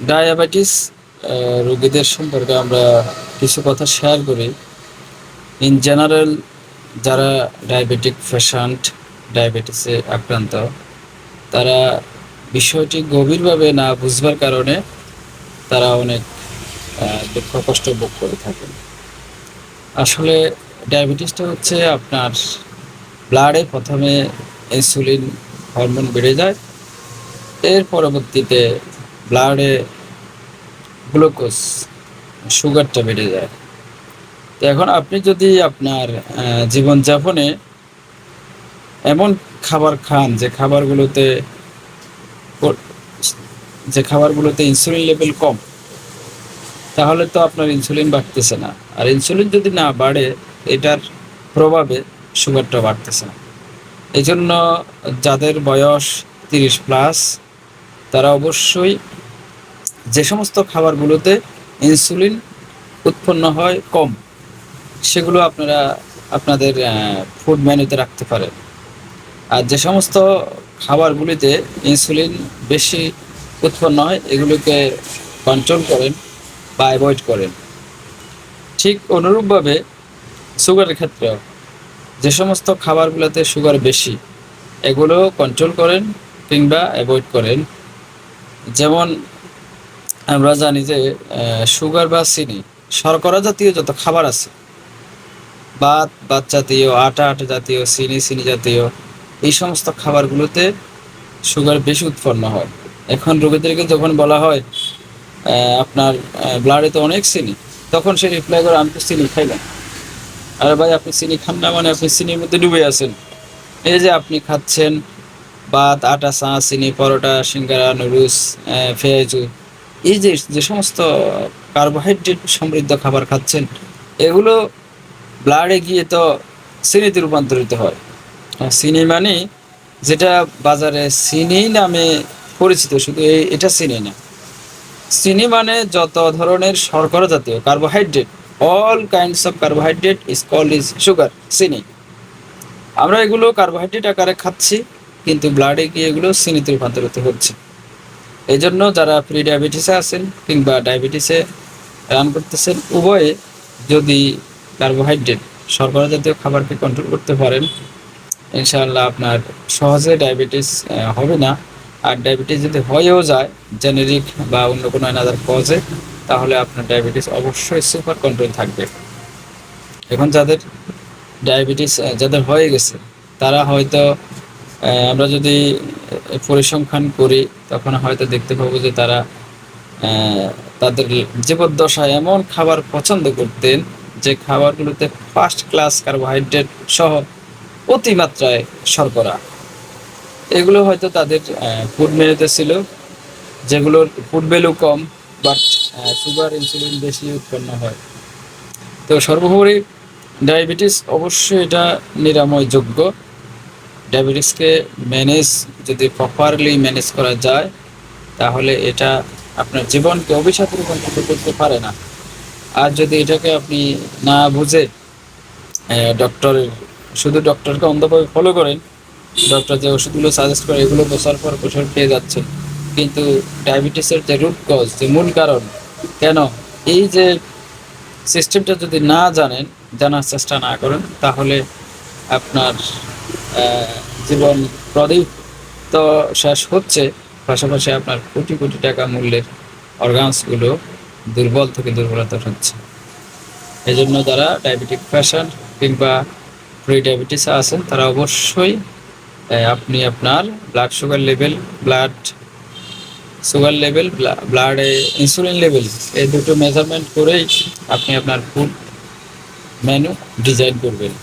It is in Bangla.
ডায়াবেটিস রোগীদের সম্পর্কে আমরা কিছু কথা শেয়ার করি। ইন জেনারেল যারা ডায়াবেটিক পেশেন্ট, ডায়াবেটিসে আক্রান্ত, তারা বিষয়টি গভীরভাবে না বুঝবার কারণে তারা অনেক দুঃখ কষ্ট ভোগ করে থাকেন। আসলে ডায়াবেটিসটা হচ্ছে আপনার ব্লাডে প্রথমে ইনসুলিন হরমোন বেড়ে যায়, এর পরবর্তীতে ব্লাডে গ্লুকোজ সুগারটা বেড়ে যায়। তো এখন আপনি যদি আপনার জীবনযাপনে এমন খাবার খান যে খাবারগুলোতে ইনসুলিন লেভেল কম, তাহলে তো আপনার ইনসুলিন বাড়তেছে না। আর ইনসুলিন যদি না বাড়ে, এটার প্রভাবে সুগারটা বাড়তেছে না। এই জন্য যাদের বয়স 30+ তারা অবশ্যই যে সমস্ত খাবারগুলোতে ইনসুলিন উৎপন্ন হয় কম, সেগুলো আপনারা আপনাদের ফুড মেনুতে রাখতে পারেন। আর যে সমস্ত খাবারগুলিতে ইনসুলিন বেশি উৎপন্ন হয়, এগুলোকে কন্ট্রোল করেন বা অ্যাভয়েড করেন। ঠিক অনুরূপভাবে সুগারের ক্ষেত্রেও যে সমস্ত খাবারগুলোতে সুগার বেশি, এগুলো কন্ট্রোল করেন কিংবা অ্যাভয়েড করেন। যেমন আমরা জানি যে সুগার বা চিনি, শর্করা জাতীয় যত খাবার আছে, ভাত জাতীয়, আটা জাতীয়, চিনি জাতীয়, এই সমস্ত খাবারগুলোতে সুগার বেশি উৎপন্ন হয়। এখন রোগীদেরকে যখন বলা হয় আপনার ব্লাডে তো অনেক চিনি, তখন সে রিপ্লাই করে, আমি তো চিনি খাই না। আরে ভাই, আপনি চিনি খান না মানে আপনি চিনির মধ্যে ডুবে আছেন। এই যে আপনি খাচ্ছেন ভাত, আটা, চা, চিনি, পরোটা, সিঙ্গারা, নুডলস, পেঁয়াজু, এই যে সমস্ত কার্বোহাইড্রেট সমৃদ্ধ খাবার খাচ্ছেন, এগুলো ব্লাডে গিয়ে তো চিনিতে রূপান্তরিত হয়। চিনি মানে যেটা বাজারে চিনি নামে পরিচিত, শুধু এটা চিনি না। চিনি মানে যত ধরনের শর্করা জাতীয় carbohydrate, all kinds of carbohydrate is called is sugar, চিনি। আমরা এগুলো কার্বোহাইড্রেট আকারে খাচ্ছি, কিন্তু ব্লাডে গিয়ে এগুলো চিনিতে রূপান্তরিত হচ্ছে। এই জন্য যারা প্রি ডায়াবেটিসে আছেন কিংবা ডায়াবেটিসে রান করতেছেন, উভয়ে যদি কার্বোহাইড্রেট, শর্করা জাতীয় খাবারকে কন্ট্রোল করতে পারেন, ইনশাআল্লাহ আপনার সহজে ডায়াবেটিস হবে না। আর ডায়াবেটিস যদি হয়েও যায় জেনেরিক বা অন্য কোনো অ্যানাদার কজে, তাহলে আপনার ডায়াবেটিস অবশ্যই সুপার কন্ট্রোল থাকবে। এখন যাদের হয়ে গেছে, তারা হয়তো আমরা যদি পরিসংখ্যান করি, তখন হয়তো দেখতে পাবো যে তারা তাদের জীবদ্দশায় এমন খাবার পছন্দ করতেন যে খাবারগুলোতে ফার্স্ট ক্লাস কার্বোহাইড্রেট সহ অতিমাত্রায় শর্করা, এগুলো হয়তো তাদের ফুড মেনুতে ছিল, যেগুলোর food value com, but sugar, insulin বেশি উৎপন্ন হয়। তো সর্বোপরি ডায়াবেটিস অবশ্যই এটা নিরাময়যোগ্য। ডায়াবেটিসকে যদি প্রপারলি ম্যানেজ করা যায়, তাহলে এটা আপনার জীবনকে অভিশাপে রূপান্তরিত করতে পারে না। আর যদি এটাকে আপনি না বুঝে ডক্টরকে অন্ধভাবে ফলো করেন, ডক্টর যে ওষুধগুলো সাজেস্ট করে এগুলো বছর পর বছর পেয়ে যাচ্ছেন, কিন্তু ডায়াবেটিসের যে রুট কজ, যে মূল কারণ কেন, এই যে সিস্টেমটা যদি না জানার চেষ্টা না করেন, তাহলে আপনার জীবন প্রদীপ তো শেষ হচ্ছে, পাশাপাশি আপনার কোটি কোটি টাকা মূল্যের অর্গানসগুলো দুর্বল থেকে দুর্বলতা হচ্ছে। এই জন্য যারা ডায়াবেটিক পেশেন্ট কিংবা প্রি ডায়াবেটিসে আছেন, তারা অবশ্যই আপনি আপনার ব্লাড সুগার লেভেল, ব্লাডে ইনসুলিন লেভেল, এই দুটো মেজারমেন্ট করেই আপনি আপনার ফুড মেনু ডিজাইন করবেন।